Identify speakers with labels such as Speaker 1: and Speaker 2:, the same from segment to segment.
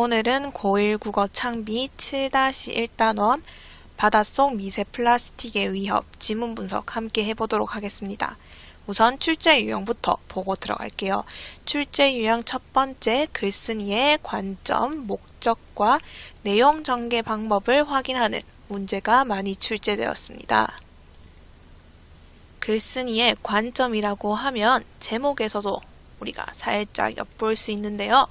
Speaker 1: 오늘은 고1 국어 창비 7-1단원 바닷속 미세 플라스틱의 위협 지문 분석 함께 해보도록 하겠습니다. 우선 출제 유형부터 보고 들어갈게요. 출제 유형 첫 번째, 글쓴이의 관점, 목적과 내용 전개 방법을 확인하는 문제가 많이 출제되었습니다. 글쓴이의 관점이라고 하면 제목에서도 우리가 살짝 엿볼 수 있는데요.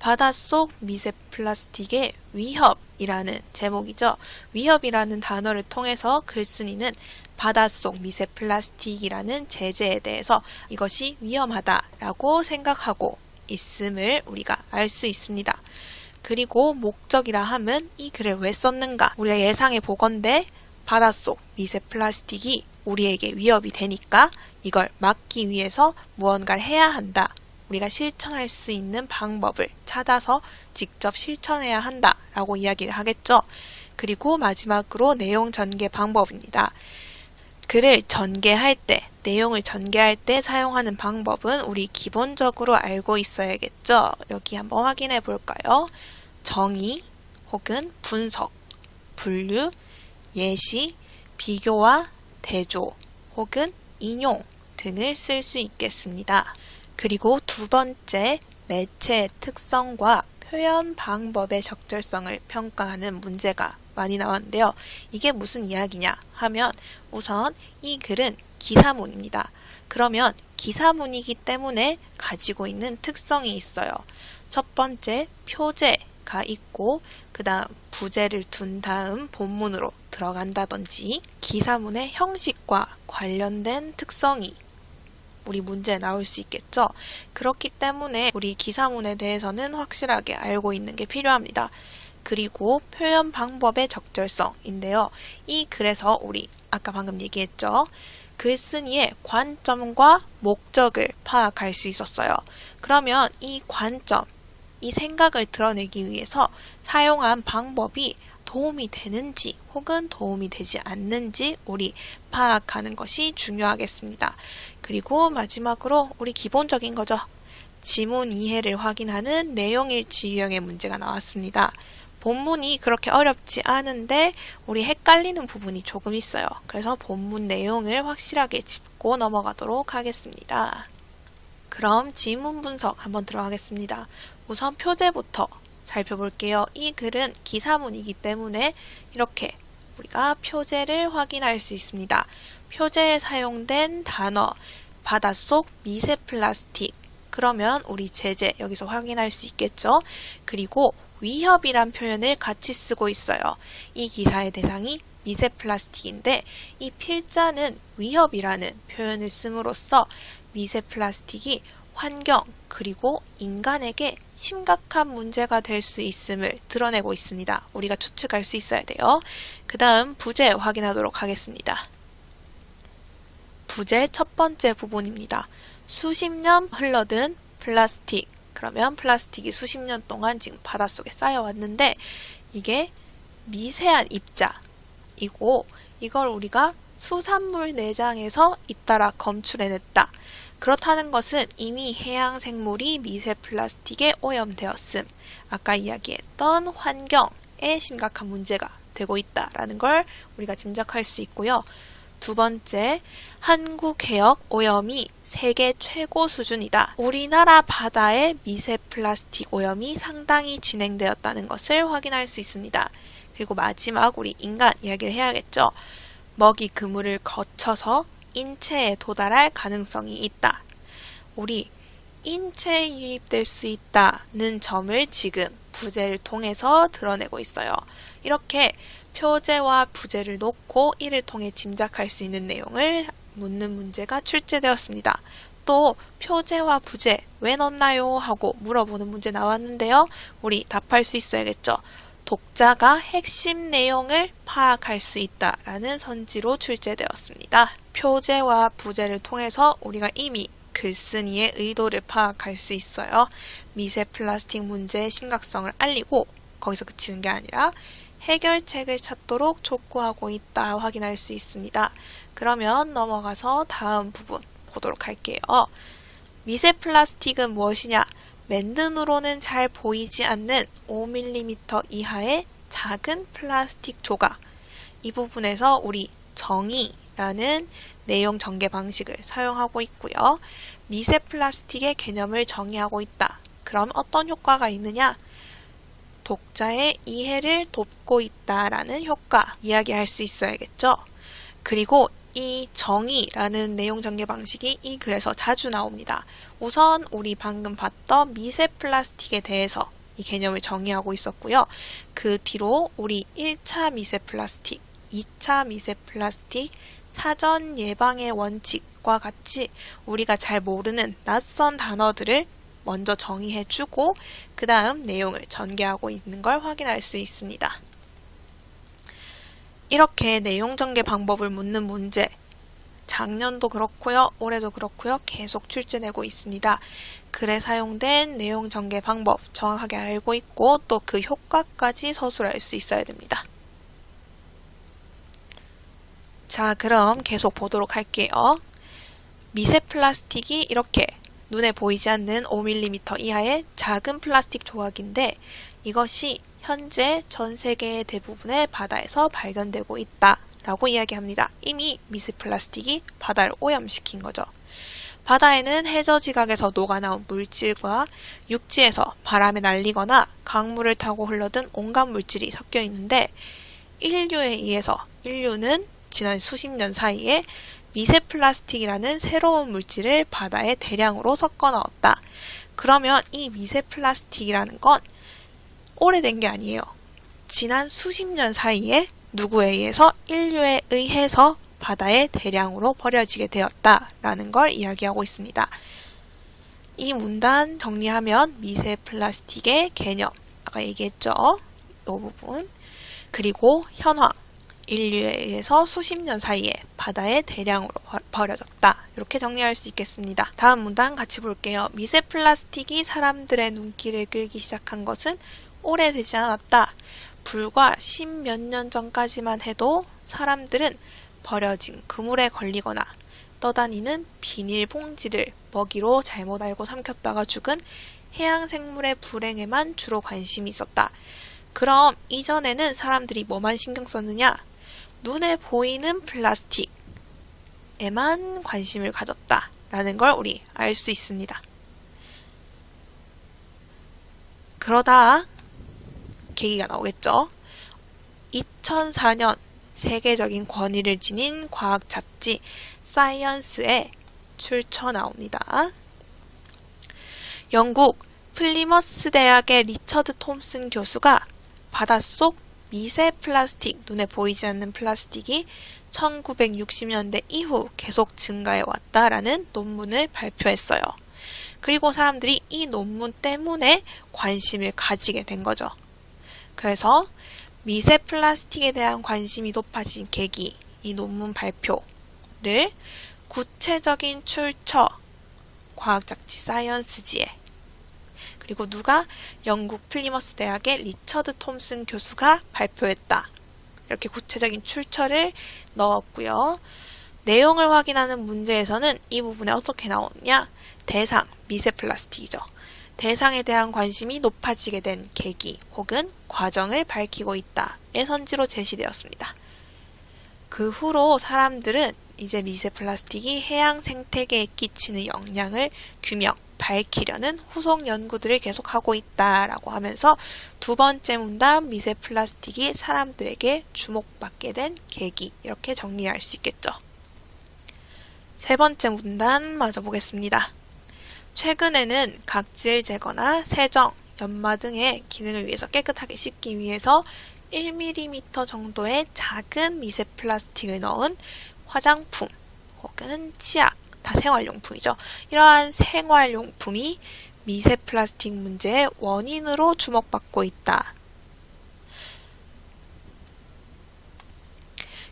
Speaker 1: 바닷속 미세 플라스틱의 위협이라는 제목이죠. 위협이라는 단어를 통해서 글쓴이는 바닷속 미세 플라스틱이라는 제재에 대해서 이것이 위험하다라고 생각하고 있음을 우리가 알 수 있습니다. 그리고 목적이라 함은 이 글을 왜 썼는가? 우리가 예상해 보건대 바닷속 미세 플라스틱이 우리에게 위협이 되니까 이걸 막기 위해서 무언가를 해야 한다. 우리가 실천할 수 있는 방법을 찾아서 직접 실천해야 한다라고 이야기를 하겠죠. 그리고 마지막으로 내용 전개 방법입니다. 글을 전개할 때, 내용을 전개할 때 사용하는 방법은 우리 기본적으로 알고 있어야겠죠. 여기 한번 확인해 볼까요? 정의 혹은 분석, 분류, 예시, 비교와 대조 혹은 인용 등을 쓸 수 있겠습니다. 그리고 두 번째, 매체의 특성과 표현 방법의 적절성을 평가하는 문제가 많이 나왔는데요. 이게 무슨 이야기냐 하면 우선 이 글은 기사문입니다. 그러면 기사문이기 때문에 가지고 있는 특성이 있어요. 첫 번째, 표제가 있고 그 다음 부제를 둔 다음 본문으로 들어간다든지 기사문의 형식과 관련된 특성이 우리 문제에 나올 수 있겠죠. 그렇기 때문에 우리 기사문에 대해서는 확실하게 알고 있는 게 필요합니다. 그리고 표현 방법의 적절성인데요. 이 글에서 우리 아까 방금 얘기했죠. 글쓴이의 관점과 목적을 파악할 수 있었어요. 그러면 이 관점, 이 생각을 드러내기 위해서 사용한 방법이 도움이 되는지 혹은 도움이 되지 않는지 우리 파악하는 것이 중요하겠습니다. 그리고 마지막으로 우리 기본적인 거죠. 지문 이해를 확인하는 내용일치 유형의 문제가 나왔습니다. 본문이 그렇게 어렵지 않은데 우리 헷갈리는 부분이 조금 있어요. 그래서 본문 내용을 확실하게 짚고 넘어가도록 하겠습니다. 그럼 지문 분석 한번 들어가겠습니다. 우선 표제부터 살펴볼게요. 이 글은 기사문이기 때문에 이렇게 우리가 표제를 확인할 수 있습니다. 표제에 사용된 단어, 바닷속 미세 플라스틱. 그러면 우리 제재 여기서 확인할 수 있겠죠. 그리고 위협이란 표현을 같이 쓰고 있어요. 이 기사의 대상이 미세 플라스틱인데 이 필자는 위협이라는 표현을 씀으로써 미세 플라스틱이 환경 그리고 인간에게 심각한 문제가 될 수 있음을 드러내고 있습니다. 우리가 추측할 수 있어야 돼요. 그 다음 부제 확인하도록 하겠습니다. 부제 첫 번째 부분입니다. 수십 년 흘러든 플라스틱. 그러면 플라스틱이 수십 년 동안 지금 바닷속에 쌓여왔는데 이게 미세한 입자이고 이걸 우리가 수산물 내장에서 잇따라 검출해냈다. 그렇다는 것은 이미 해양 생물이 미세 플라스틱에 오염되었음. 아까 이야기했던 환경에 심각한 문제가 되고 있다라는 걸 우리가 짐작할 수 있고요. 두 번째, 한국 해역 오염이 세계 최고 수준이다. 우리나라 바다의 미세 플라스틱 오염이 상당히 진행되었다는 것을 확인할 수 있습니다. 그리고 마지막 우리 인간 이야기를 해야겠죠. 먹이 그물을 거쳐서 인체에 도달할 가능성이 있다. 우리 인체에 유입될 수 있다는 점을 지금 부제를 통해서 드러내고 있어요. 이렇게 표제와 부제를 놓고 이를 통해 짐작할 수 있는 내용을 묻는 문제가 출제되었습니다. 또 표제와 부제 왜 넣나요? 하고 물어보는 문제 나왔는데요. 우리 답할 수 있어야겠죠. 독자가 핵심 내용을 파악할 수 있다라는 선지로 출제되었습니다. 표제와 부제를 통해서 우리가 이미 글쓴이의 의도를 파악할 수 있어요. 미세 플라스틱 문제의 심각성을 알리고 거기서 그치는 게 아니라 해결책을 찾도록 촉구하고 있다 확인할 수 있습니다. 그러면 넘어가서 다음 부분 보도록 할게요. 미세 플라스틱은 무엇이냐? 맨눈으로는 잘 보이지 않는 5mm 이하의 작은 플라스틱 조각, 이 부분에서 우리 정의라는 내용 전개 방식을 사용하고 있고요. 미세 플라스틱의 개념을 정의하고 있다. 그럼 어떤 효과가 있느냐? 독자의 이해를 돕고 있다라는 효과 이야기할 수 있어야겠죠. 그리고 이 정의라는 내용 전개 방식이 이 글에서 자주 나옵니다. 우선 우리 방금 봤던 미세 플라스틱에 대해서 이 개념을 정의하고 있었고요. 그 뒤로 우리 1차 미세 플라스틱, 2차 미세 플라스틱, 사전 예방의 원칙과 같이 우리가 잘 모르는 낯선 단어들을 먼저 정의해주고 그 다음 내용을 전개하고 있는 걸 확인할 수 있습니다. 이렇게 내용 전개 방법을 묻는 문제, 작년도 그렇고요, 올해도 그렇고요, 계속 출제되고 있습니다. 글에 사용된 내용 전개 방법 정확하게 알고 있고 또 그 효과까지 서술할 수 있어야 됩니다. 자, 그럼 계속 보도록 할게요. 미세 플라스틱이 이렇게 눈에 보이지 않는 5mm 이하의 작은 플라스틱 조각인데 이것이 현재 전 세계의 대부분의 바다에서 발견되고 있다라고 이야기합니다. 이미 미세 플라스틱이 바다를 오염시킨 거죠. 바다에는 해저 지각에서 녹아나온 물질과 육지에서 바람에 날리거나 강물을 타고 흘러든 온갖 물질이 섞여 있는데 인류는 지난 수십 년 사이에 미세 플라스틱이라는 새로운 물질을 바다에 대량으로 섞어 넣었다. 그러면 이 미세 플라스틱이라는 건 오래된 게 아니에요. 지난 수십 년 사이에 누구에 의해서 인류에 의해서 바다에 대량으로 버려지게 되었다라는 걸 이야기하고 있습니다. 이 문단 정리하면 미세 플라스틱의 개념, 아까 얘기했죠? 이 부분. 그리고 현황, 인류에 의해서 수십 년 사이에 바다에 대량으로 버려졌다. 이렇게 정리할 수 있겠습니다. 다음 문단 같이 볼게요. 미세 플라스틱이 사람들의 눈길을 끌기 시작한 것은 오래되지 않았다. 불과 10몇 년 전까지만 해도 사람들은 버려진 그물에 걸리거나 떠다니는 비닐봉지를 먹이로 잘못 알고 삼켰다가 죽은 해양생물의 불행에만 주로 관심이 있었다. 그럼 이전에는 사람들이 뭐만 신경 썼느냐? 눈에 보이는 플라스틱에만 관심을 가졌다라는 걸 우리 알 수 있습니다. 그러다 계기가 나오겠죠. 2004년 세계적인 권위를 지닌 과학 잡지 사이언스에 출처 나옵니다. 영국 플리머스 대학의 리처드 톰슨 교수가 바닷속 미세 플라스틱, 눈에 보이지 않는 플라스틱이 1960년대 이후 계속 증가해 왔다라는 논문을 발표했어요. 그리고 사람들이 이 논문 때문에 관심을 가지게 된 거죠. 그래서 미세 플라스틱에 대한 관심이 높아진 계기, 이 논문 발표를 구체적인 출처, 과학잡지 사이언스지에, 그리고 누가? 영국 플리머스 대학의 리처드 톰슨 교수가 발표했다. 이렇게 구체적인 출처를 넣었고요. 내용을 확인하는 문제에서는 이 부분에 어떻게 나오느냐? 대상, 미세 플라스틱이죠. 대상에 대한 관심이 높아지게 된 계기 혹은 과정을 밝히고 있다의 선지로 제시되었습니다. 그 후로 사람들은 이제 미세 플라스틱이 해양 생태계에 끼치는 영향을 규명, 밝히려는 후속 연구들을 계속하고 있다라고 하면서 두 번째 문단 미세 플라스틱이 사람들에게 주목받게 된 계기, 이렇게 정리할 수 있겠죠. 세 번째 문단 마저 보겠습니다. 최근에는 각질 제거나 세정, 연마 등의 기능을 위해서 깨끗하게 씻기 위해서 1mm 정도의 작은 미세 플라스틱을 넣은 화장품 혹은 치약, 다 생활용품이죠. 이러한 생활용품이 미세 플라스틱 문제의 원인으로 주목받고 있다.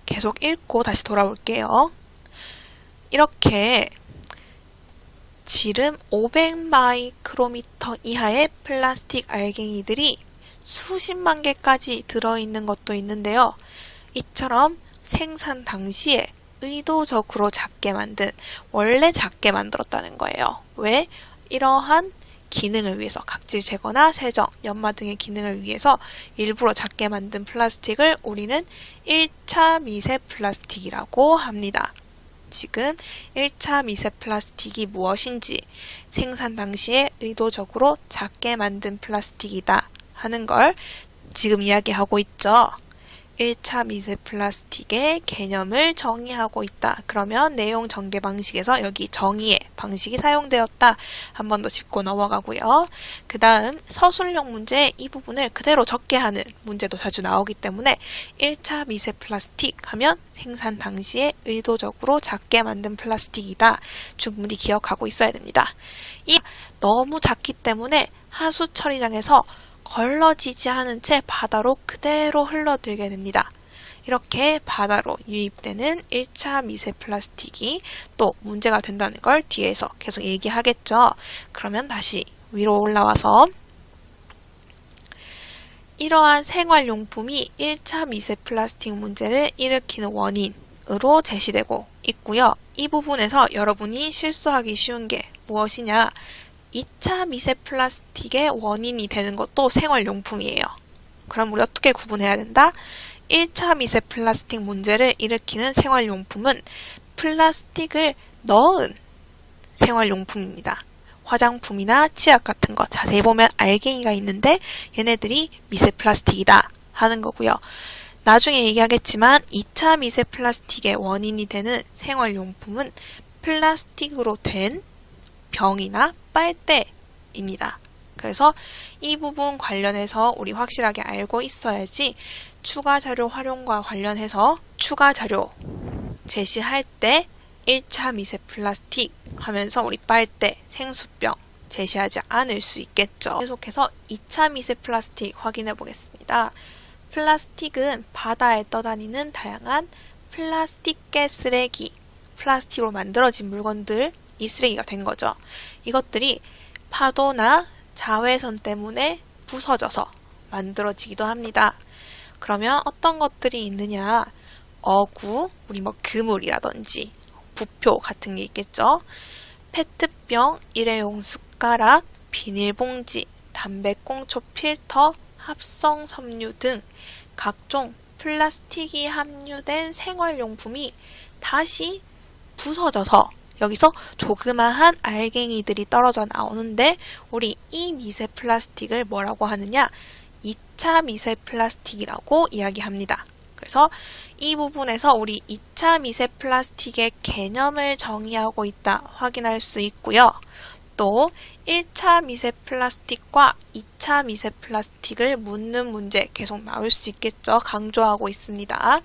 Speaker 1: 계속 읽고 다시 돌아올게요. 이렇게 지름 500마이크로미터 이하의 플라스틱 알갱이들이 수십만 개까지 들어있는 것도 있는데요. 이처럼 생산 당시에 의도적으로 작게 만든, 원래 작게 만들었다는 거예요. 왜? 이러한 기능을 위해서 각질 제거나 세정, 연마 등의 기능을 위해서 일부러 작게 만든 플라스틱을 우리는 1차 미세 플라스틱이라고 합니다. 지금 1차 미세 플라스틱이 무엇인지, 생산 당시에 의도적으로 작게 만든 플라스틱이다 하는 걸 지금 이야기하고 있죠. 1차 미세 플라스틱의 개념을 정의하고 있다. 그러면 내용 전개 방식에서 여기 정의의 방식이 사용되었다. 한 번 더 짚고 넘어가고요. 그 다음 서술형 문제에 이 부분을 그대로 적게 하는 문제도 자주 나오기 때문에 1차 미세 플라스틱 하면 생산 당시에 의도적으로 작게 만든 플라스틱이다. 충분히 기억하고 있어야 됩니다. 이 너무 작기 때문에 하수 처리장에서 걸러지지 않은 채 바다로 그대로 흘러들게 됩니다. 이렇게 바다로 유입되는 1차 미세 플라스틱이 또 문제가 된다는 걸 뒤에서 계속 얘기하겠죠. 그러면 다시 위로 올라와서 이러한 생활용품이 1차 미세 플라스틱 문제를 일으키는 원인으로 제시되고 있고요. 이 부분에서 여러분이 실수하기 쉬운 게 무엇이냐? 2차 미세 플라스틱의 원인이 되는 것도 생활용품이에요. 그럼 우리 어떻게 구분해야 된다? 1차 미세 플라스틱 문제를 일으키는 생활용품은 플라스틱을 넣은 생활용품입니다. 화장품이나 치약 같은 거 자세히 보면 알갱이가 있는데 얘네들이 미세 플라스틱이다 하는 거고요. 나중에 얘기하겠지만 2차 미세 플라스틱의 원인이 되는 생활용품은 플라스틱으로 된 병이나 빨대입니다. 그래서 이 부분 관련해서 우리 확실하게 알고 있어야지 추가 자료 활용과 관련해서 추가 자료 제시할 때 1차 미세 플라스틱 하면서 우리 빨대, 생수병 제시하지 않을 수 있겠죠. 계속해서 2차 미세 플라스틱 확인해 보겠습니다. 플라스틱은 바다에 떠다니는 다양한 플라스틱계 쓰레기, 플라스틱으로 만들어진 물건들 이 쓰레기가 된 거죠. 이것들이 파도나 자외선 때문에 부서져서 만들어지기도 합니다. 그러면 어떤 것들이 있느냐? 어구, 우리 그물이라든지 부표 같은 게 있겠죠. 페트병, 일회용 숟가락, 비닐봉지, 담배꽁초 필터, 합성 섬유 등 각종 플라스틱이 함유된 생활용품이 다시 부서져서 여기서 조그마한 알갱이들이 떨어져 나오는데 우리 이 미세 플라스틱을 뭐라고 하느냐? 2차 미세 플라스틱이라고 이야기합니다. 그래서 이 부분에서 우리 2차 미세 플라스틱의 개념을 정의하고 있다 확인할 수 있고요. 또 1차 미세 플라스틱과 2차 미세 플라스틱을 묻는 문제 계속 나올 수 있겠죠. 강조하고 있습니다.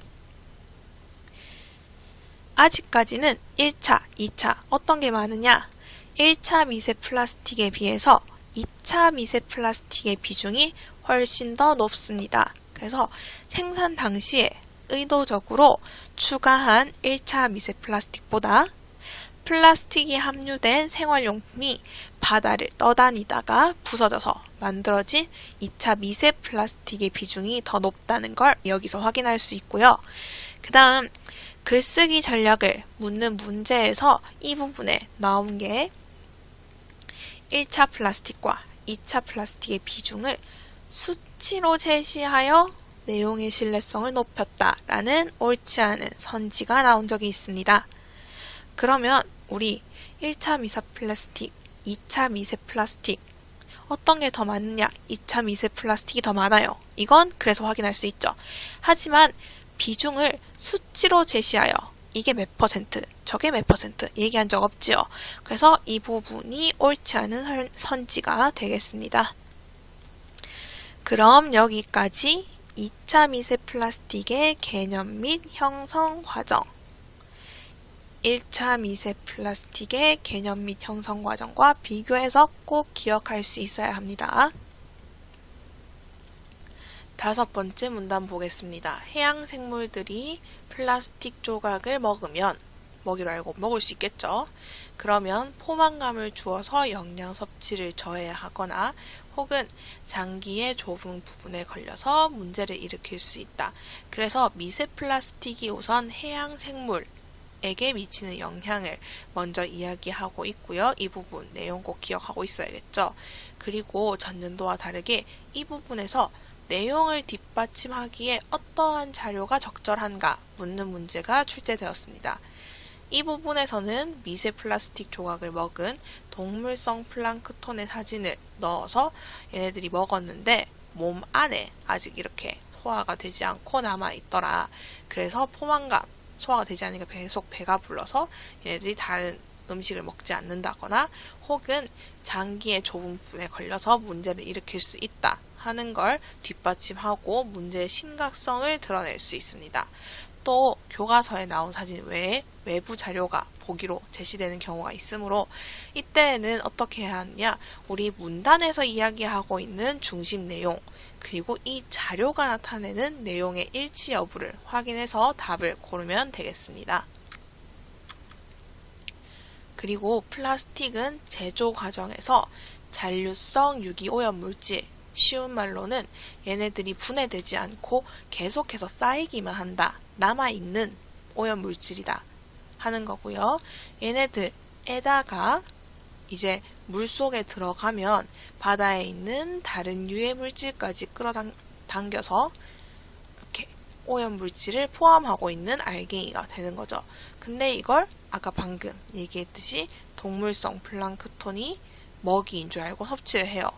Speaker 1: 아직까지는 1차, 2차 어떤 게 많으냐? 1차 미세 플라스틱에 비해서 2차 미세 플라스틱의 비중이 훨씬 더 높습니다. 그래서 생산 당시에 의도적으로 추가한 1차 미세 플라스틱보다 플라스틱이 함유된 생활용품이 바다를 떠다니다가 부서져서 만들어진 2차 미세 플라스틱의 비중이 더 높다는 걸 여기서 확인할 수 있고요. 그 다음 글쓰기 전략을 묻는 문제에서 이 부분에 나온 게 1차 플라스틱과 2차 플라스틱의 비중을 수치로 제시하여 내용의 신뢰성을 높였다라는 옳지 않은 선지가 나온 적이 있습니다. 그러면 우리 1차 미세 플라스틱, 2차 미세 플라스틱 어떤 게 더 많느냐? 2차 미세 플라스틱이 더 많아요. 이건 그래서 확인할 수 있죠. 하지만 비중을 수치로 제시하여 이게 몇 퍼센트, 저게 몇 퍼센트 얘기한 적 없지요. 그래서 이 부분이 옳지 않은 선지가 되겠습니다. 그럼 여기까지 2차 미세 플라스틱의 개념 및 형성 과정, 1차 미세 플라스틱의 개념 및 형성 과정과 비교해서 꼭 기억할 수 있어야 합니다. 5번째 문단 보겠습니다. 해양 생물들이 플라스틱 조각을 먹으면 먹이로 알고 먹을 수 있겠죠. 그러면 포만감을 주어서 영양 섭취를 저해야 하거나 혹은 장기의 좁은 부분에 걸려서 문제를 일으킬 수 있다. 그래서 미세 플라스틱이 우선 해양 생물에 에게 미치는 영향을 먼저 이야기하고 있고요. 이 부분 내용 꼭 기억하고 있어야겠죠. 그리고 전년도와 다르게 이 부분에서 내용을 뒷받침하기에 어떠한 자료가 적절한가 묻는 문제가 출제되었습니다. 이 부분에서는 미세 플라스틱 조각을 먹은 동물성 플랑크톤의 사진을 넣어서 얘네들이 먹었는데 몸 안에 아직 이렇게 소화가 되지 않고 남아있더라. 그래서 포만감, 소화가 되지 않으니까 계속 배가 불러서 얘네들이 다른 음식을 먹지 않는다거나 혹은 장기의 좁은 부분에 걸려서 문제를 일으킬 수 있다 하는 걸 뒷받침하고 문제의 심각성을 드러낼 수 있습니다. 또 교과서에 나온 사진 외에 외부 자료가 보기로 제시되는 경우가 있으므로 이때에는 어떻게 해야 하느냐, 우리 문단에서 이야기하고 있는 중심 내용 그리고 이 자료가 나타내는 내용의 일치 여부를 확인해서 답을 고르면 되겠습니다. 그리고 플라스틱은 제조 과정에서 잔류성 유기오염 물질, 쉬운 말로는 얘네들이 분해되지 않고 계속해서 쌓이기만 한다, 남아있는 오염 물질이다 하는 거고요. 얘네들에다가 이제 물속에 들어가면 바다에 있는 다른 유해 물질까지 끌어당겨서 이렇게 오염 물질을 포함하고 있는 알갱이가 되는 거죠. 근데 이걸 아까 방금 얘기했듯이 동물성 플랑크톤이 먹이인 줄 알고 섭취를 해요.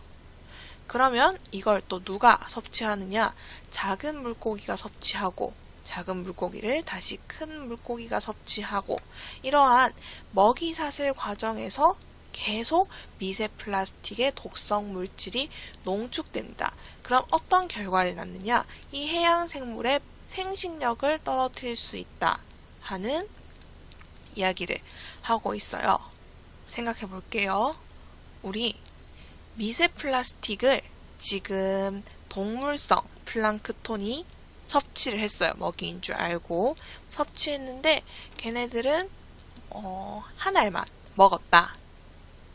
Speaker 1: 그러면 이걸 또 누가 섭취하느냐? 작은 물고기가 섭취하고 작은 물고기를 다시 큰 물고기가 섭취하고 이러한 먹이 사슬 과정에서 계속 미세 플라스틱의 독성 물질이 농축됩니다. 그럼 어떤 결과를 낳느냐? 이 해양 생물의 생식력을 떨어뜨릴 수 있다 하는 이야기를 하고 있어요. 생각해 볼게요. 우리 미세 플라스틱을 지금 동물성 플랑크톤이 섭취를 했어요. 먹이인 줄 알고 섭취했는데 걔네들은 한 알만 먹었다.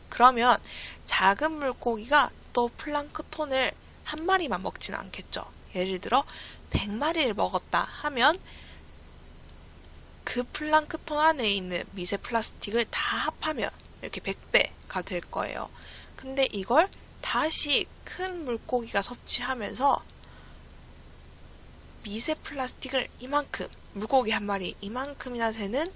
Speaker 1: 그러면 작은 물고기가 또 플랑크톤을 한 마리만 먹지는 않겠죠. 예를 들어 100마리를 먹었다 하면 그 플랑크톤 안에 있는 미세 플라스틱을 다 합하면 이렇게 100배가 될 거예요. 근데 이걸 다시 큰 물고기가 섭취하면서 미세 플라스틱을 이만큼, 물고기 한 마리 이만큼이나 되는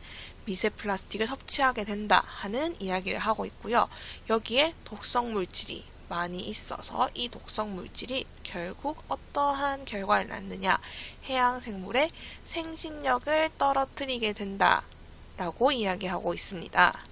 Speaker 1: 미세 플라스틱을 섭취하게 된다 하는 이야기를 하고 있고요. 여기에 독성 물질이 많이 있어서 이 독성 물질이 결국 어떠한 결과를 낳느냐, 해양 생물의 생식력을 떨어뜨리게 된다 라고 이야기하고 있습니다.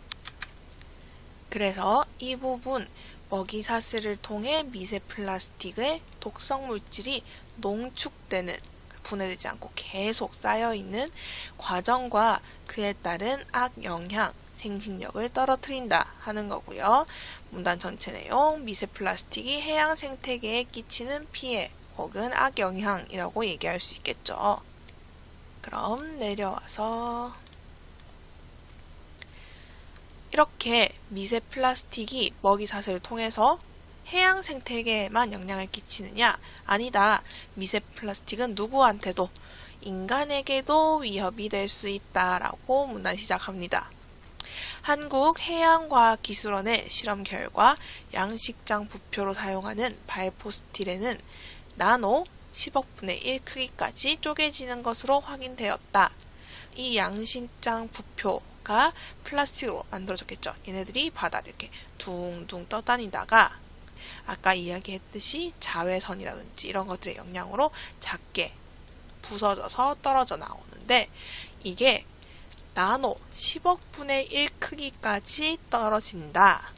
Speaker 1: 그래서 이 부분 먹이 사슬을 통해 미세 플라스틱의 독성 물질이 농축되는, 분해되지 않고 계속 쌓여있는 과정과 그에 따른 악영향, 생식력을 떨어뜨린다 하는 거고요. 문단 전체 내용, 미세 플라스틱이 해양 생태계에 끼치는 피해 혹은 악영향이라고 얘기할 수 있겠죠. 그럼 내려와서 이렇게 미세 플라스틱이 먹이 사슬을 통해서 해양 생태계에만 영향을 끼치느냐? 아니다. 미세 플라스틱은 누구한테도, 인간에게도 위협이 될 수 있다라고 문단 시작합니다. 한국해양과학기술원의 실험 결과 양식장 부표로 사용하는 발포스틸렌은 나노 10억분의 1 크기까지 쪼개지는 것으로 확인되었다. 이 양식장 부표가 플라스틱으로 만들어졌겠죠. 얘네들이 바다를 이렇게 둥둥 떠다니다가 아까 이야기했듯이 자외선이라든지 이런 것들의 영향으로 작게 부서져서 떨어져 나오는데 이게 나노 10억분의 1 크기까지 떨어진다.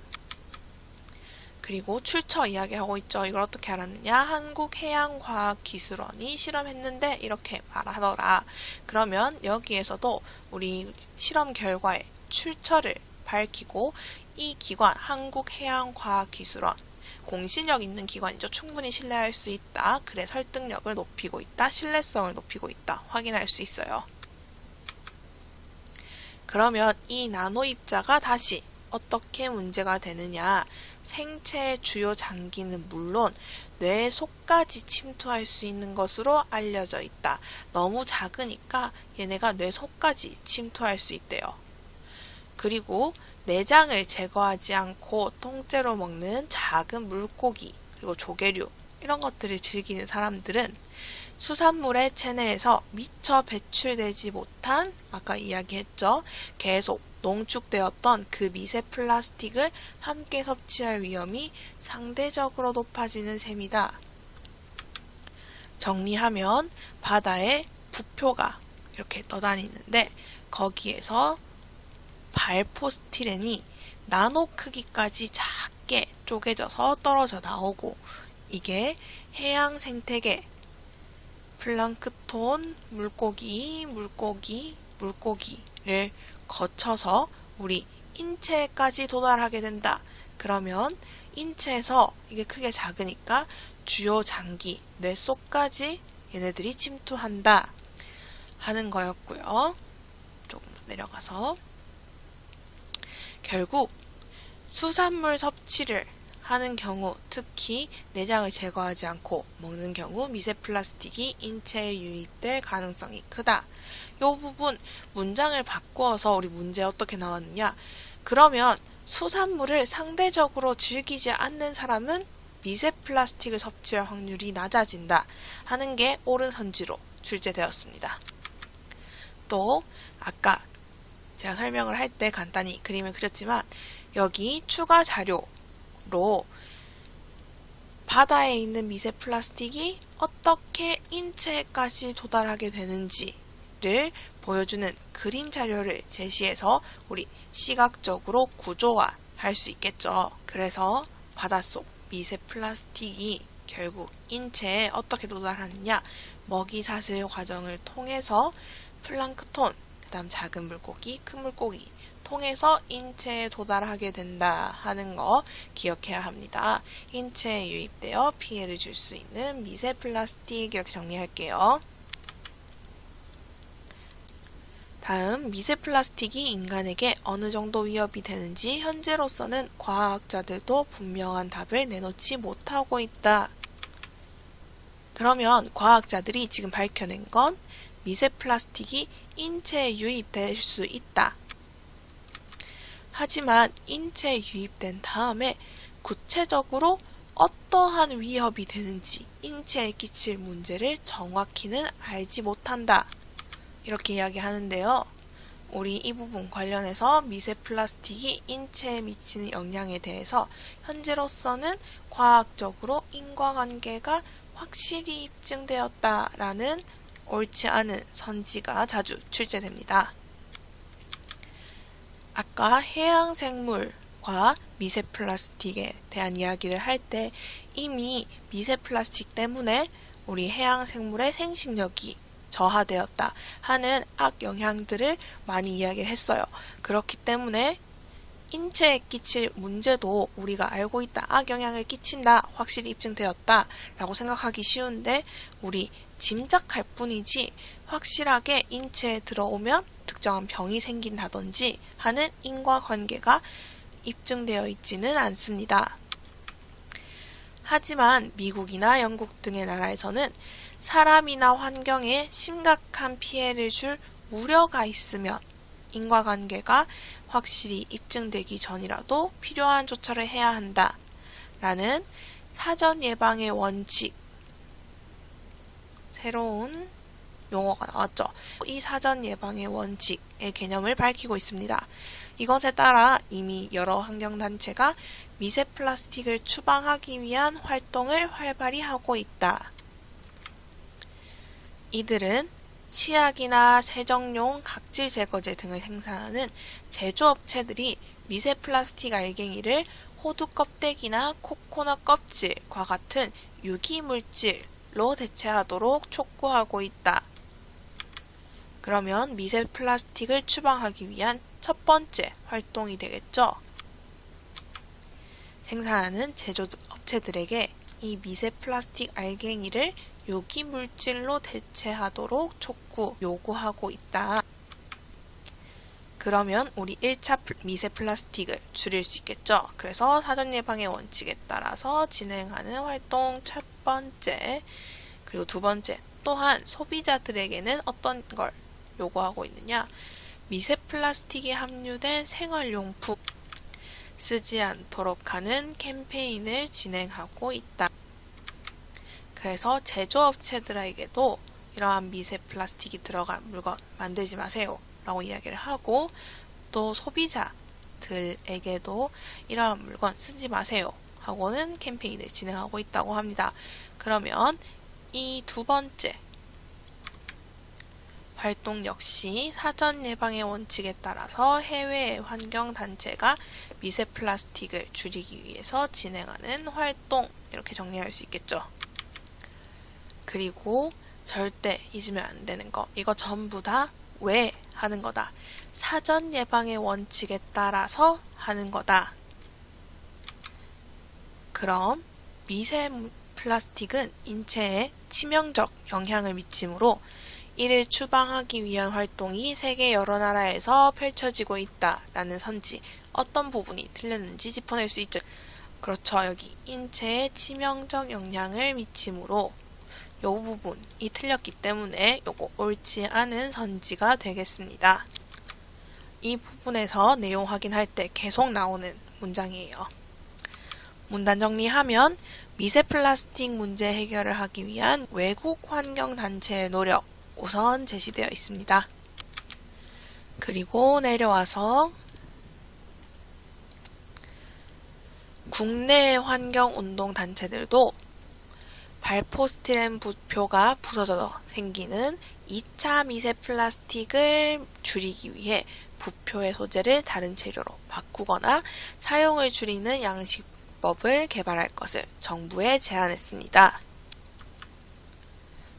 Speaker 1: 그리고 출처 이야기하고 있죠. 이걸 어떻게 알았느냐? 한국해양과학기술원이 실험했는데 이렇게 말하더라. 그러면 여기에서도 우리 실험 결과의 출처를 밝히고 이 기관 한국해양과학기술원 공신력 있는 기관이죠. 충분히 신뢰할 수 있다. 글의 설득력을 높이고 있다. 신뢰성을 높이고 있다. 확인할 수 있어요. 그러면 이 나노 입자가 다시 어떻게 문제가 되느냐? 생체의 주요 장기는 물론 뇌 속까지 침투할 수 있는 것으로 알려져 있다. 너무 작으니까 얘네가 뇌 속까지 침투할 수 있대요. 그리고 내장을 제거하지 않고 통째로 먹는 작은 물고기, 그리고 조개류 이런 것들을 즐기는 사람들은 수산물의 체내에서 미처 배출되지 못한 아까 이야기했죠. 계속 농축되었던 그 미세 플라스틱을 함께 섭취할 위험이 상대적으로 높아지는 셈이다. 정리하면 바다에 부표가 이렇게 떠다니는데 거기에서 발포스티렌이 나노 크기까지 작게 쪼개져서 떨어져 나오고 이게 해양 생태계 플랑크톤, 물고기를 거쳐서 우리 인체까지 도달하게 된다. 그러면 인체에서 이게 크게 작으니까 주요 장기, 뇌 속까지 얘네들이 침투한다 하는 거였고요. 조금 내려가서 결국 수산물 섭취를 하는 경우, 특히 내장을 제거하지 않고 먹는 경우 미세 플라스틱이 인체에 유입될 가능성이 크다. 이 부분 문장을 바꾸어서 우리 문제에 어떻게 나왔느냐? 그러면 수산물을 상대적으로 즐기지 않는 사람은 미세 플라스틱을 섭취할 확률이 낮아진다 하는 게 옳은 선지로 출제되었습니다. 또 아까 제가 설명을 할 때 간단히 그림을 그렸지만 여기 추가 자료로 바다에 있는 미세 플라스틱이 어떻게 인체까지 도달하게 되는지를 보여주는 그림 자료를 제시해서 우리 시각적으로 구조화할 수 있겠죠. 그래서 바닷속 미세 플라스틱이 결국 인체에 어떻게 도달하느냐, 먹이사슬 과정을 통해서 플랑크톤, 그 다음 작은 물고기, 큰 물고기 통해서 인체에 도달하게 된다 하는 거 기억해야 합니다. 인체에 유입되어 피해를 줄 수 있는 미세 플라스틱 이렇게 정리할게요. 다음 미세 플라스틱이 인간에게 어느 정도 위협이 되는지 현재로서는 과학자들도 분명한 답을 내놓지 못하고 있다. 그러면 과학자들이 지금 밝혀낸 건 미세 플라스틱이 인체에 유입될 수 있다. 하지만 인체에 유입된 다음에 구체적으로 어떠한 위협이 되는지 인체에 끼칠 문제를 정확히는 알지 못한다. 이렇게 이야기하는데요. 우리 이 부분 관련해서 미세 플라스틱이 인체에 미치는 영향에 대해서 현재로서는 과학적으로 인과관계가 확실히 입증되었다라는 옳지 않은 선지가 자주 출제됩니다. 아까 해양생물과 미세 플라스틱에 대한 이야기를 할 때 이미 미세 플라스틱 때문에 우리 해양생물의 생식력이 저하되었다 하는 악영향들을 많이 이야기를 했어요. 그렇기 때문에 인체에 끼칠 문제도 우리가 알고 있다. 악영향을 끼친다. 확실히 입증되었다. 라고 생각하기 쉬운데 우리 짐작할 뿐이지 확실하게 인체에 들어오면 특정한 병이 생긴다든지 하는 인과관계가 입증되어 있지는 않습니다. 하지만 미국이나 영국 등의 나라에서는 사람이나 환경에 심각한 피해를 줄 우려가 있으면 인과관계가 확실히 입증되기 전이라도 필요한 조처를 해야 한다 라는 사전 예방의 원칙, 새로운 용어가 나왔죠. 이 사전 예방의 원칙의 개념을 밝히고 있습니다. 이것에 따라 이미 여러 환경단체가 미세 플라스틱을 추방하기 위한 활동을 활발히 하고 있다. 이들은 치약이나 세정용 각질 제거제 등을 생산하는 제조업체들이 미세 플라스틱 알갱이를 호두 껍데기나 코코넛 껍질과 같은 유기물질로 대체하도록 촉구하고 있다. 그러면 미세 플라스틱을 추방하기 위한 첫 번째 활동이 되겠죠. 생산하는 제조업체들에게 이 미세 플라스틱 알갱이를 유기물질로 대체하도록 요구하고 있다. 그러면 우리 1차 미세 플라스틱을 줄일 수 있겠죠. 그래서 사전 예방의 원칙에 따라서 진행하는 활동 첫 번째, 그리고 두 번째, 또한 소비자들에게는 어떤 걸 요구하고 있느냐? 미세 플라스틱이 함유된 생활용품 쓰지 않도록 하는 캠페인을 진행하고 있다. 그래서 제조업체들에게도 이러한 미세 플라스틱이 들어간 물건 만들지 마세요 라고 이야기를 하고, 또 소비자들에게도 이러한 물건 쓰지 마세요 하고는 캠페인을 진행하고 있다고 합니다. 그러면 이 두 번째 활동 역시 사전 예방의 원칙에 따라서 해외 환경단체가 미세 플라스틱을 줄이기 위해서 진행하는 활동, 이렇게 정리할 수 있겠죠. 그리고 절대 잊으면 안 되는 거, 이거 전부 다 왜 하는 거다? 사전 예방의 원칙에 따라서 하는 거다. 그럼 미세 플라스틱은 인체에 치명적 영향을 미치므로 이를 추방하기 위한 활동이 세계 여러 나라에서 펼쳐지고 있다라는 선지, 어떤 부분이 틀렸는지 짚어낼 수 있죠. 그렇죠. 여기 인체에 치명적 영향을 미치므로 이 부분이 틀렸기 때문에 요거 옳지 않은 선지가 되겠습니다. 이 부분에서 내용 확인할 때 계속 나오는 문장이에요. 문단 정리하면 미세 플라스틱 문제 해결을 하기 위한 외국 환경단체의 노력 우선 제시되어 있습니다. 그리고 내려와서 국내 환경운동단체들도 발포스티렌 부표가 부서져 생기는 2차 미세 플라스틱을 줄이기 위해 부표의 소재를 다른 재료로 바꾸거나 사용을 줄이는 양식법을 개발할 것을 정부에 제안했습니다.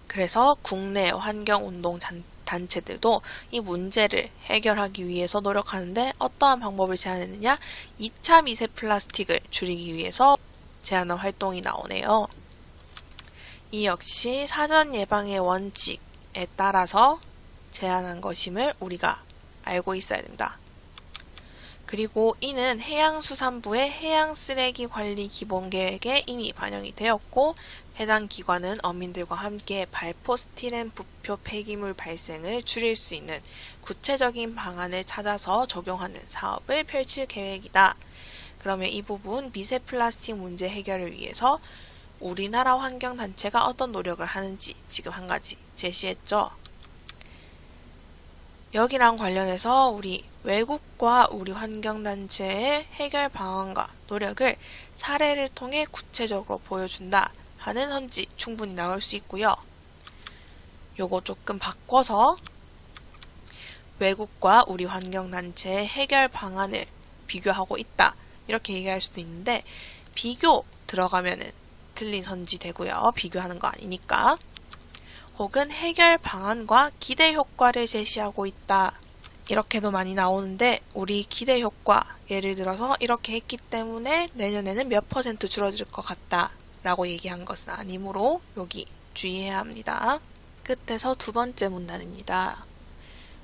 Speaker 1: 그래서 국내 환경운동단체들도 이 문제를 해결하기 위해서 노력하는데 어떠한 방법을 제안했느냐? 2차 미세 플라스틱을 줄이기 위해서 제안한 활동이 나오네요. 이 역시 사전 예방의 원칙에 따라서 제안한 것임을 우리가 알고 있어야 된다. 그리고 이는 해양수산부의 해양쓰레기 관리 기본계획에 이미 반영이 되었고, 해당 기관은 어민들과 함께 발포스티렌 부표 폐기물 발생을 줄일 수 있는 구체적인 방안을 찾아서 적용하는 사업을 펼칠 계획이다. 그러면 이 부분 미세 플라스틱 문제 해결을 위해서 우리나라 환경단체가 어떤 노력을 하는지 지금 한 가지 제시했죠. 여기랑 관련해서 우리 외국과 우리 환경단체의 해결 방안과 노력을 사례를 통해 구체적으로 보여준다 하는 선지 충분히 나올 수 있고요. 요거 조금 바꿔서 외국과 우리 환경단체의 해결 방안을 비교하고 있다 이렇게 얘기할 수도 있는데, 비교 들어가면은 틀린 선지 되고요. 비교하는 거 아니니까. 혹은 해결 방안과 기대 효과를 제시하고 있다. 이렇게도 많이 나오는데, 우리 기대 효과, 예를 들어서 이렇게 했기 때문에 내년에는 몇 % 줄어들 것 같다 라고 얘기한 것은 아니므로 여기 주의해야 합니다. 끝에서 두 번째 문단입니다.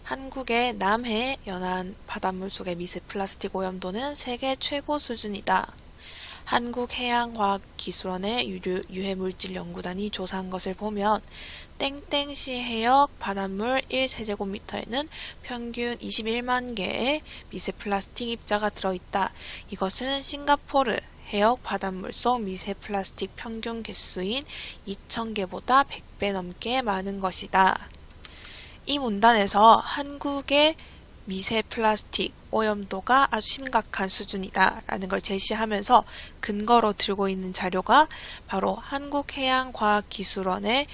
Speaker 1: 한국의 남해 연안 바닷물 속의 미세 플라스틱 오염도는 세계 최고 수준이다. 한국해양과학기술원의 유해물질연구단이 조사한 것을 보면 땡땡시 해역 바닷물 1세제곱미터에는 평균 21만 개의 미세 플라스틱 입자가 들어있다. 이것은 싱가포르 해역 바닷물 속 미세 플라스틱 평균 개수인 2,000개보다 100배 넘게 많은 것이다. 이 문단에서 한국의 미세 플라스틱 오염도가 아주 심각한 수준이다 라는 걸 제시하면서 근거로 들고 있는 자료가 바로 한국해양과학기술원의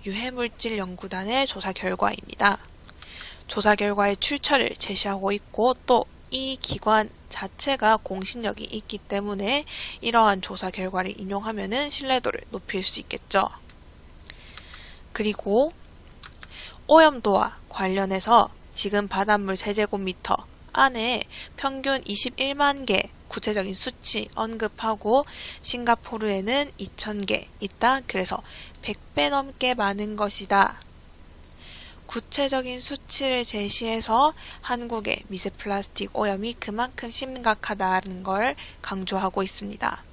Speaker 1: 유해물질연구단의 조사 결과입니다. 조사 결과의 출처를 제시하고 있고, 또 이 기관 자체가 공신력이 있기 때문에 이러한 조사 결과를 인용하면은 신뢰도를 높일 수 있겠죠. 그리고 오염도와 관련해서 지금 바닷물 세제곱미터 안에 평균 21만 개 구체적인 수치 언급하고, 싱가포르에는 2,000개 있다. 그래서 100배 넘게 많은 것이다. 구체적인 수치를 제시해서 한국의 미세 플라스틱 오염이 그만큼 심각하다는 걸 강조하고 있습니다.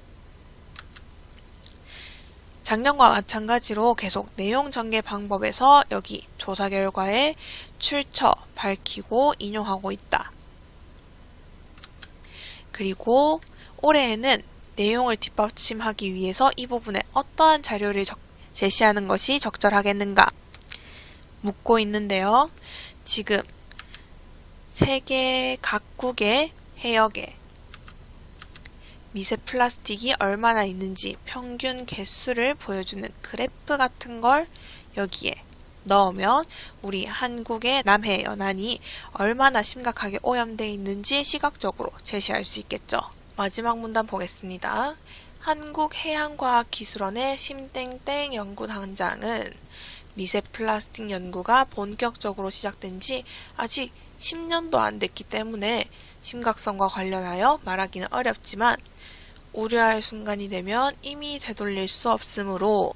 Speaker 1: 작년과 마찬가지로 계속 내용 전개 방법에서 여기 조사 결과에 출처 밝히고 인용하고 있다. 그리고 올해에는 내용을 뒷받침하기 위해서 이 부분에 어떠한 자료를 제시하는 것이 적절하겠는가 묻고 있는데요. 지금 세계 각국의 해역에 미세 플라스틱이 얼마나 있는지 평균 개수를 보여주는 그래프 같은 걸 여기에 넣으면 우리 한국의 남해 연안이 얼마나 심각하게 오염되어 있는지 시각적으로 제시할 수 있겠죠. 마지막 문단 보겠습니다. 한국해양과학기술원의 심땡땡 연구단장은 미세 플라스틱 연구가 본격적으로 시작된 지 아직 10년도 안 됐기 때문에 심각성과 관련하여 말하기는 어렵지만 우려할 순간이 되면 이미 되돌릴 수 없으므로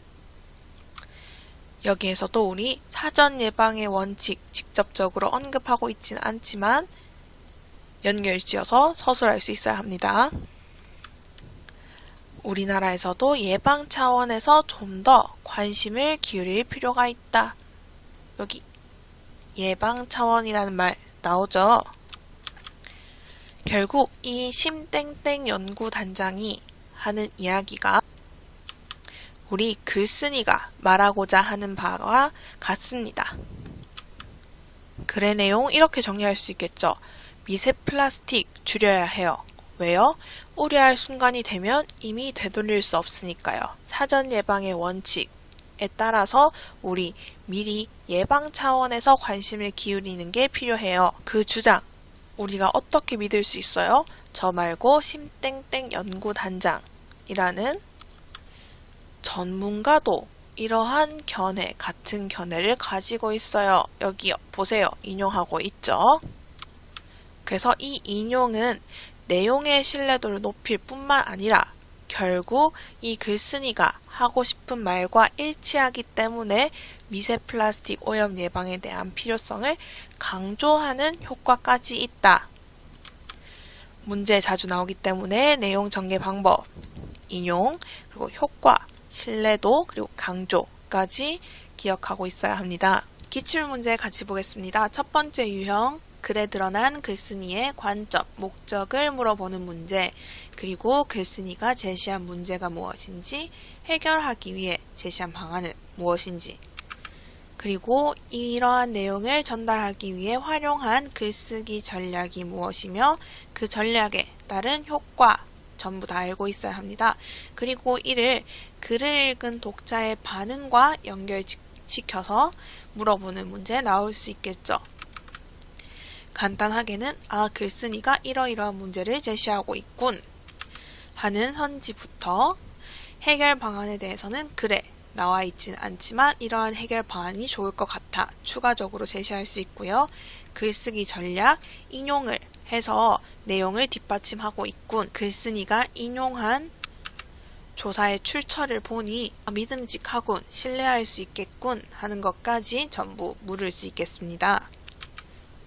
Speaker 1: 여기에서도 우리 사전 예방의 원칙 직접적으로 언급하고 있지는 않지만 연결지어서 서술할 수 있어야 합니다. 우리나라에서도 예방 차원에서 좀 더 관심을 기울일 필요가 있다. 여기 예방 차원이라는 말 나오죠? 결국 이 심땡땡 연구단장이 하는 이야기가 우리 글쓴이가 말하고자 하는 바와 같습니다. 글의 내용 이렇게 정리할 수 있겠죠. 미세 플라스틱 줄여야 해요. 왜요? 우려할 순간이 되면 이미 되돌릴 수 없으니까요. 사전 예방의 원칙에 따라서 우리 미리 예방 차원에서 관심을 기울이는 게 필요해요. 그 주장 우리가 어떻게 믿을 수 있어요? 저 말고 심땡땡 연구단장이라는 전문가도 이러한 견해, 같은 견해를 가지고 있어요. 여기 보세요. 인용하고 있죠. 그래서 이 인용은 내용의 신뢰도를 높일 뿐만 아니라 결국 이 글쓴이가 하고 싶은 말과 일치하기 때문에 미세 플라스틱 오염 예방에 대한 필요성을 강조하는 효과까지 있다. 문제에 자주 나오기 때문에 내용 전개 방법, 인용, 그리고 효과, 신뢰도, 그리고 강조까지 기억하고 있어야 합니다. 기출문제 같이 보겠습니다. 첫 번째 유형, 글에 드러난 글쓴이의 관점, 목적을 물어보는 문제, 그리고 글쓴이가 제시한 문제가 무엇인지, 해결하기 위해 제시한 방안은 무엇인지, 그리고 이러한 내용을 전달하기 위해 활용한 글쓰기 전략이 무엇이며 그 전략에 따른 효과 전부 다 알고 있어야 합니다. 그리고 이를 글을 읽은 독자의 반응과 연결시켜서 물어보는 문제 나올 수 있겠죠. 간단하게는 글쓴이가 이러이러한 문제를 제시하고 있군 하는 선지부터 해결 방안에 대해서는 그래 나와 있지는 않지만 이러한 해결 방안이 좋을 것 같아 추가적으로 제시할 수 있고요. 글쓰기 전략, 인용을 해서 내용을 뒷받침하고 있군. 글쓴이가 인용한 조사의 출처를 보니 믿음직하군, 신뢰할 수 있겠군 하는 것까지 전부 물을 수 있겠습니다.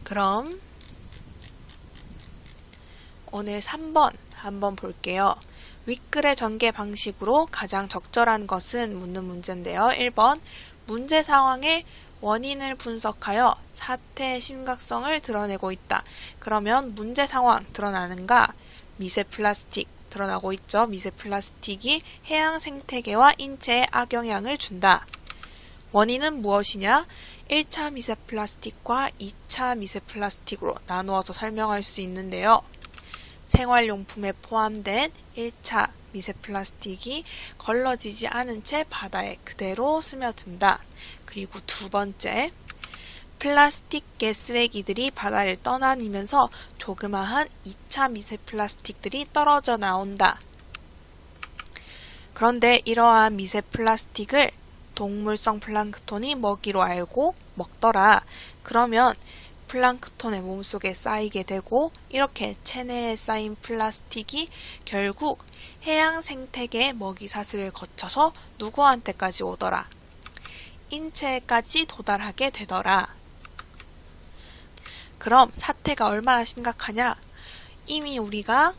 Speaker 1: 그럼 오늘 3번 한번 볼게요. 윗글의 전개 방식으로 가장 적절한 것은 묻는 문제인데요. 1번 문제 상황의 원인을 분석하여 사태의 심각성을 드러내고 있다. 그러면 문제 상황 드러나는가? 미세 플라스틱 드러나고 있죠. 미세 플라스틱이 해양 생태계와 인체에 악영향을 준다. 원인은 무엇이냐? 1차 미세 플라스틱과 2차 미세 플라스틱으로 나누어서 설명할 수 있는데요. 생활용품에 포함된 1차 미세 플라스틱이 걸러지지 않은 채 바다에 그대로 스며든다. 그리고 두 번째, 플라스틱 쓰레기들이 바다를 떠다니면서 조그마한 2차 미세 플라스틱들이 떨어져 나온다. 그런데 이러한 미세 플라스틱을 동물성 플랑크톤이 먹이로 알고 먹더라. 그러면 플랑크톤의 몸속에 쌓이게 되고 이렇게 체내에 쌓인 플라스틱이 결국 해양 생태계 먹이 사슬을 거쳐서 누구한테까지 오더라. 인체까지 도달하게 되더라. 그럼 사태가 얼마나 심각하냐? 이미 우리가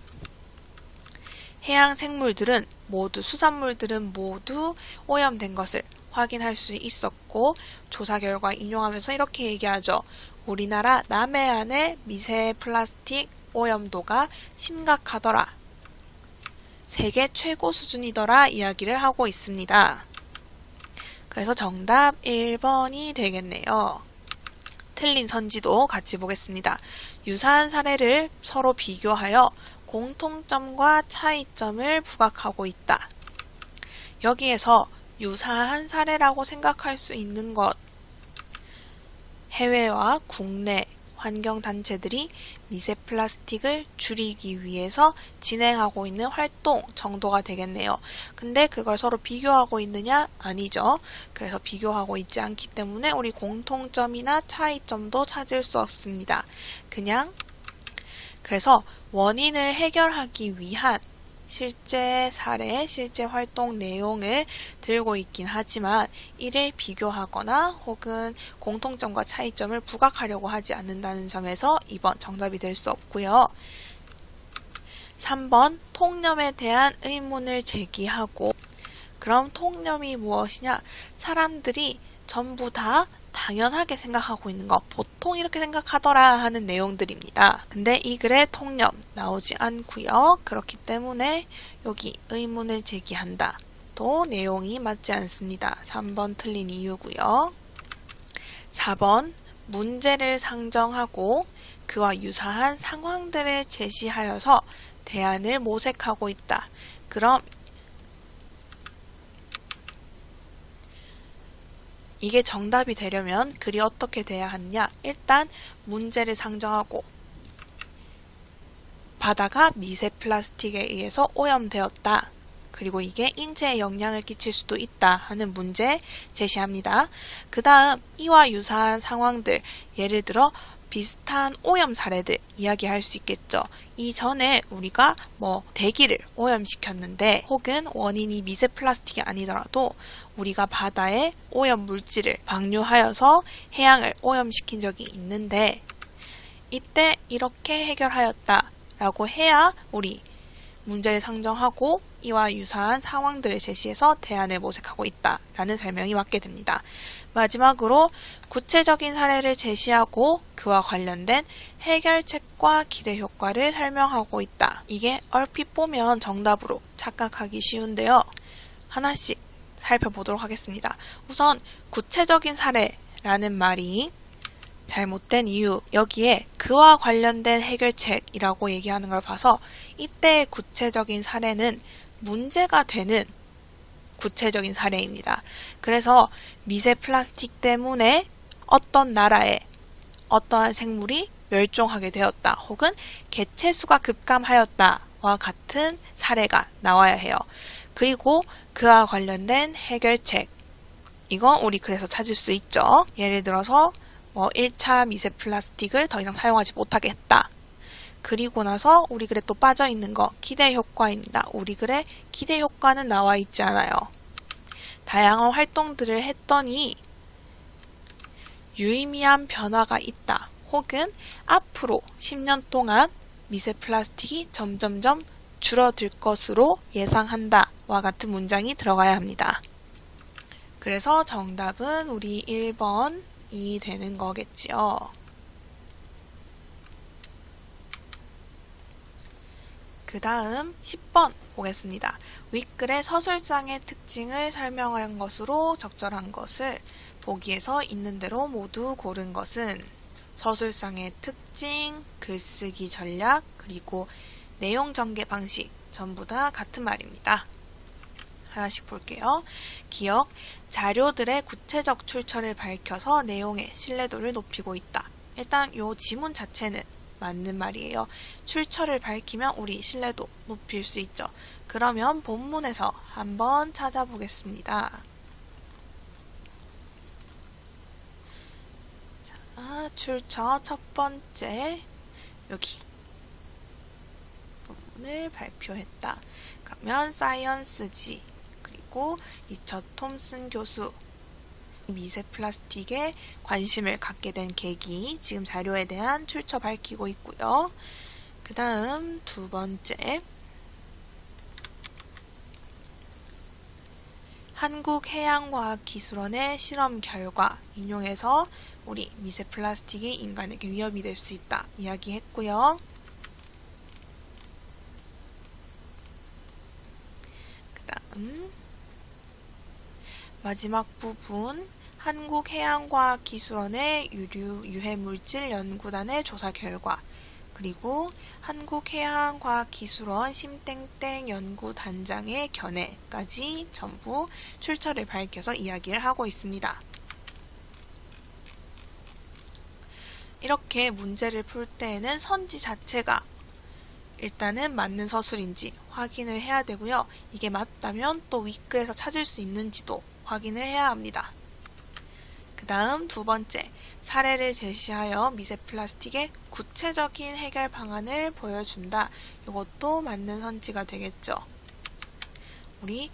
Speaker 1: 해양 생물들은 모두, 수산물들은 모두 오염된 것을 확인할 수 있었고, 조사 결과 인용하면서 이렇게 얘기하죠. 우리나라 남해안의 미세 플라스틱 오염도가 심각하더라. 세계 최고 수준이더라 이야기를 하고 있습니다. 그래서 정답 1번이 되겠네요. 틀린 선지도 같이 보겠습니다. 유사한 사례를 서로 비교하여 공통점과 차이점을 부각하고 있다. 여기에서 유사한 사례라고 생각할 수 있는 것, 해외와 국내 환경단체들이 미세 플라스틱을 줄이기 위해서 진행하고 있는 활동 정도가 되겠네요. 근데 그걸 서로 비교하고 있느냐? 아니죠. 그래서 비교하고 있지 않기 때문에 우리 공통점이나 차이점도 찾을 수 없습니다. 그래서 원인을 해결하기 위한 실제 사례, 실제 활동 내용을 들고 있긴 하지만 이를 비교하거나 혹은 공통점과 차이점을 부각하려고 하지 않는다는 점에서 2번 정답이 될 수 없고요. 3번 통념에 대한 의문을 제기하고, 그럼 통념이 무엇이냐? 사람들이 전부 다 당연하게 생각하고 있는 것, 보통 이렇게 생각하더라 하는 내용들입니다. 근데 이 글에 통념 나오지 않고요. 그렇기 때문에 여기 의문을 제기한다. 또 내용이 맞지 않습니다. 3번 틀린 이유고요. 4번 문제를 상정하고 그와 유사한 상황들을 제시하여서 대안을 모색하고 있다. 그럼 이게 정답이 되려면 글이 어떻게 돼야 하느냐? 일단 문제를 상정하고 바다가 미세 플라스틱에 의해서 오염되었다. 그리고 이게 인체에 영향을 끼칠 수도 있다 하는 문제 제시합니다. 그 다음 이와 유사한 상황들, 예를 들어 비슷한 오염 사례들 이야기할 수 있겠죠. 이전에 우리가 대기를 오염시켰는데 혹은 원인이 미세 플라스틱이 아니더라도 우리가 바다에 오염 물질을 방류하여서 해양을 오염시킨 적이 있는데 이때 이렇게 해결하였다 라고 해야 우리 문제를 상정하고 이와 유사한 상황들을 제시해서 대안을 모색하고 있다 라는 설명이 맞게 됩니다. 마지막으로 구체적인 사례를 제시하고 그와 관련된 해결책과 기대 효과를 설명하고 있다. 이게 얼핏 보면 정답으로 착각하기 쉬운데요. 하나씩 살펴보도록 하겠습니다. 우선 구체적인 사례라는 말이 잘못된 이유, 여기에 그와 관련된 해결책이라고 얘기하는 걸 봐서 이때의 구체적인 사례는 문제가 되는 구체적인 사례입니다. 그래서 미세 플라스틱 때문에 어떤 나라에 어떠한 생물이 멸종하게 되었다 혹은 개체수가 급감하였다와 같은 사례가 나와야 해요. 그리고 그와 관련된 해결책, 이건 우리 그래서 찾을 수 있죠. 예를 들어서 1차 미세 플라스틱을 더 이상 사용하지 못하게 했다. 그리고 나서 우리 글에 또 빠져있는 거 기대 효과입니다. 우리 글에 기대 효과는 나와 있지 않아요. 다양한 활동들을 했더니 유의미한 변화가 있다. 혹은 앞으로 10년 동안 미세 플라스틱이 점점점 줄어들 것으로 예상한다. 와 같은 문장이 들어가야 합니다. 그래서 정답은 우리 1번이 되는 거겠지요. 그 다음 10번 보겠습니다. 윗글의 서술상의 특징을 설명한 것으로 적절한 것을 보기에서 있는 대로 모두 고른 것은 서술상의 특징, 글쓰기 전략, 그리고 내용 전개 방식 전부 다 같은 말입니다. 하나씩 볼게요. 기억, 자료들의 구체적 출처를 밝혀서 내용의 신뢰도를 높이고 있다. 일단 이 지문 자체는 맞는 말이에요. 출처를 밝히면 우리 신뢰도 높일 수 있죠. 그러면 본문에서 한번 찾아보겠습니다. 자, 출처 첫 번째 여기 본문을 발표했다. 그러면 사이언스지, 그리고 리처드 톰슨 교수, 미세 플라스틱에 관심을 갖게 된 계기, 지금 자료에 대한 출처 밝히고 있고요. 그 다음 두 번째, 한국해양과학기술원의 실험 결과 인용해서 우리 미세 플라스틱이 인간에게 위협이 될 수 있다 이야기했고요. 그 다음 마지막 부분, 한국해양과학기술원의 유해물질 연구단의 조사 결과, 그리고 한국해양과학기술원 심땡땡 연구단장의 견해까지 전부 출처를 밝혀서 이야기를 하고 있습니다. 이렇게 문제를 풀 때에는 선지 자체가 일단은 맞는 서술인지 확인을 해야 되고요. 이게 맞다면 또 윗글에서 찾을 수 있는지도 확인을 해야 합니다. 그 다음 두 번째, 사례를 제시하여 미세 플라스틱의 구체적인 해결 방안을 보여준다. 이것도 맞는 선지가 되겠죠. 우리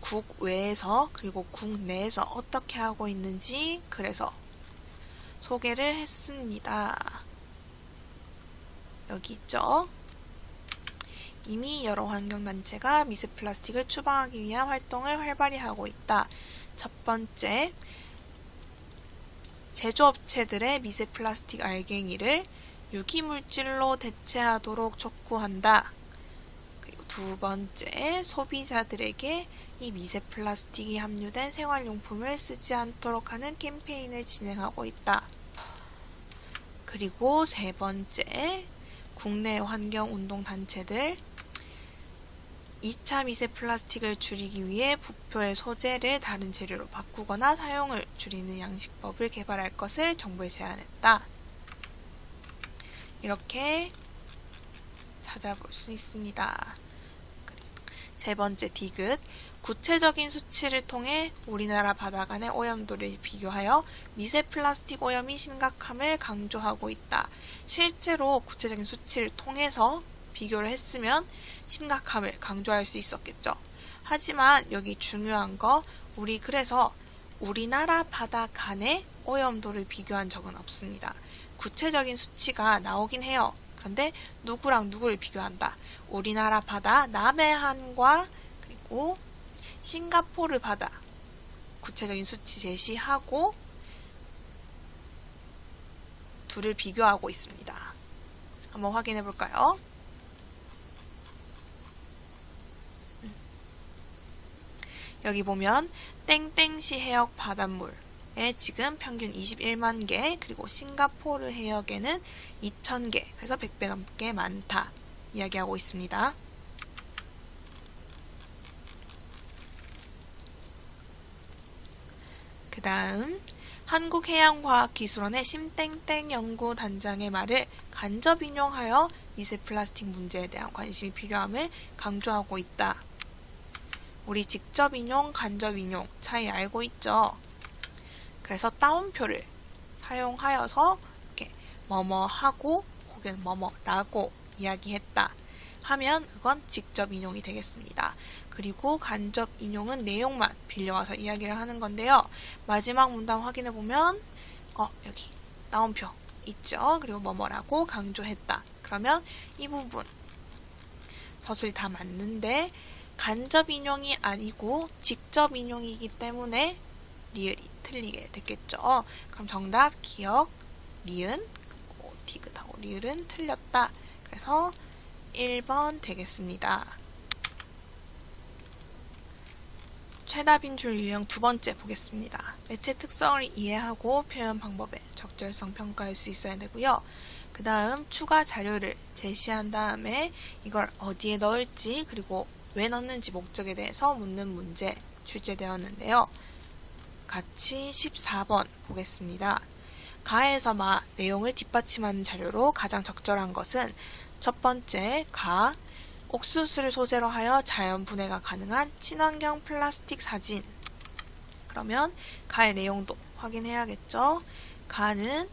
Speaker 1: 국외에서 그리고 국내에서 어떻게 하고 있는지 그래서 소개를 했습니다. 여기 있죠. 이미 여러 환경단체가 미세 플라스틱을 추방하기 위한 활동을 활발히 하고 있다. 첫 번째, 제조업체들의 미세 플라스틱 알갱이를 유기물질로 대체하도록 촉구한다. 그리고 두 번째, 소비자들에게 이 미세 플라스틱이 함유된 생활용품을 쓰지 않도록 하는 캠페인을 진행하고 있다. 그리고 세 번째, 국내 환경운동단체들 2차 미세 플라스틱을 줄이기 위해 부표의 소재를 다른 재료로 바꾸거나 사용을 줄이는 양식법을 개발할 것을 정부에 제안했다. 이렇게 찾아볼 수 있습니다. 세 번째 디귿, 구체적인 수치를 통해 우리나라 바다 간의 오염도를 비교하여 미세 플라스틱 오염이 심각함을 강조하고 있다. 실제로 구체적인 수치를 통해서 비교를 했으면 심각함을 강조할 수 있었겠죠. 하지만 여기 중요한 거, 그래서 우리나라 바다 간의 오염도를 비교한 적은 없습니다. 구체적인 수치가 나오긴 해요. 그런데 누구랑 누구를 비교한다. 우리나라 바다 남해안과 그리고 싱가포르 바다 구체적인 수치 제시하고 둘을 비교하고 있습니다. 한번 확인해 볼까요? 여기 보면 땡땡시 해역 바닷물에 지금 평균 21만 개, 그리고 싱가포르 해역에는 2,000개, 그래서 100배 넘게 많다 이야기하고 있습니다. 그 다음 한국해양과학기술원의 심땡땡 연구단장의 말을 간접 인용하여 미세 플라스틱 문제에 대한 관심이 필요함을 강조하고 있다. 우리 직접 인용, 간접 인용 차이 알고 있죠? 그래서 따옴표를 사용하여서 이렇게 뭐뭐하고 혹은 뭐뭐라고 이야기했다 하면 그건 직접 인용이 되겠습니다. 그리고 간접 인용은 내용만 빌려와서 이야기를 하는 건데요. 마지막 문단 확인해 보면 여기 따옴표 있죠? 그리고 뭐뭐라고 강조했다. 그러면 이 부분 서술이 다 맞는데 간접 인용이 아니고 직접 인용이기 때문에 리을이 틀리게 됐겠죠. 그럼 정답 기억, 니은, 그리고 디귿하고 리을은 틀렸다. 그래서 1번 되겠습니다. 최다빈줄 유형 두 번째 보겠습니다. 매체 특성을 이해하고 표현 방법의 적절성 평가할 수 있어야 되고요. 그 다음 추가 자료를 제시한 다음에 이걸 어디에 넣을지 그리고 왜 넣는지 목적에 대해서 묻는 문제 출제되었는데요. 같이 14번 보겠습니다. 가에서 마 내용을 뒷받침하는 자료로 가장 적절한 것은 첫 번째 가 옥수수를 소재로 하여 자연 분해가 가능한 친환경 플라스틱 사진. 그러면 가의 내용도 확인해야겠죠. 가는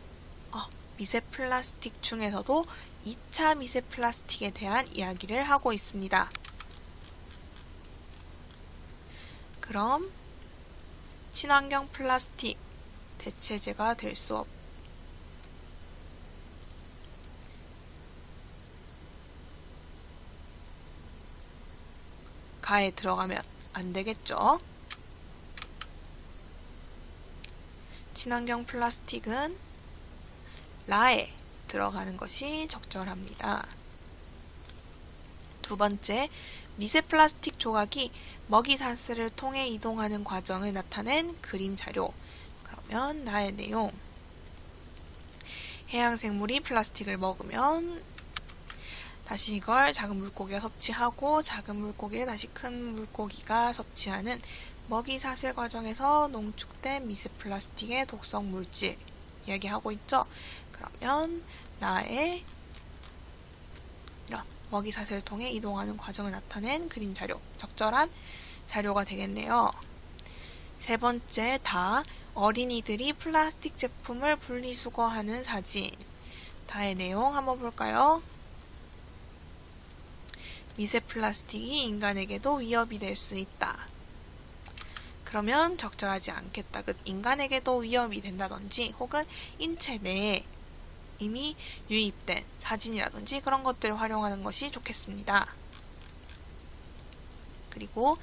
Speaker 1: 미세 플라스틱 중에서도 2차 미세 플라스틱에 대한 이야기를 하고 있습니다. 그럼 친환경 플라스틱 대체제가 될 수 가에 들어가면 안 되겠죠? 친환경 플라스틱은 라에 들어가는 것이 적절합니다. 두 번째, 미세 플라스틱 조각이 먹이사슬을 통해 이동하는 과정을 나타낸 그림 자료. 그러면 나의 내용. 해양생물이 플라스틱을 먹으면 다시 이걸 작은 물고기가 섭취하고 작은 물고기를 다시 큰 물고기가 섭취하는 먹이사슬 과정에서 농축된 미세 플라스틱의 독성 물질 이야기하고 있죠. 그러면 나의 이런 먹이사슬을 통해 이동하는 과정을 나타낸 그림 자료, 적절한 자료가 되겠네요. 세 번째, 어린이들이 플라스틱 제품을 분리수거하는 사진. 다의 내용 한번 볼까요? 미세 플라스틱이 인간에게도 위협이 될 수 있다. 그러면 적절하지 않겠다. 인간에게도 위협이 된다든지 혹은 인체 내에 이미 유입된 사진이라든지 그런 것들을 활용하는 것이 좋겠습니다. 그리고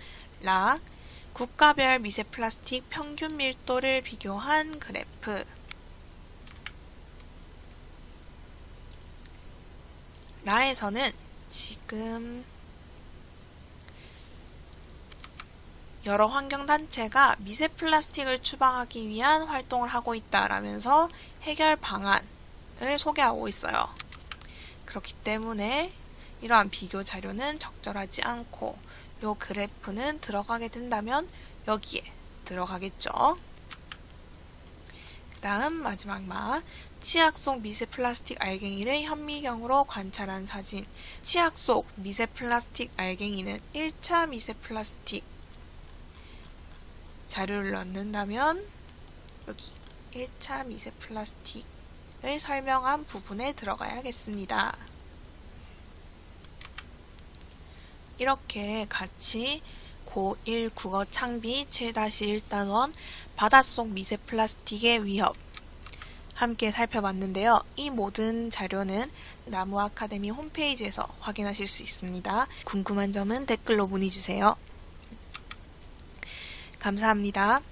Speaker 1: 국가별 미세 플라스틱 평균 밀도를 비교한 그래프. 라에서는 지금 여러 환경단체가 미세 플라스틱을 추방하기 위한 활동을 하고 있다라면서 해결 방안을 소개하고 있어요. 그렇기 때문에 이러한 비교 자료는 적절하지 않고 요 그래프는 들어가게 된다면 여기에 들어가겠죠. 그 다음 마지막 치약 속 미세 플라스틱 알갱이를 현미경으로 관찰한 사진. 치약 속 미세 플라스틱 알갱이는 1차 미세 플라스틱 자료를 넣는다면 여기 1차 미세 플라스틱을 설명한 부분에 들어가야겠습니다. 이렇게 같이 고1 국어 창비 7-1단원 바닷속 미세 플라스틱의 위협 함께 살펴봤는데요. 이 모든 자료는 나무 아카데미 홈페이지에서 확인하실 수 있습니다. 궁금한 점은 댓글로 문의주세요. 감사합니다.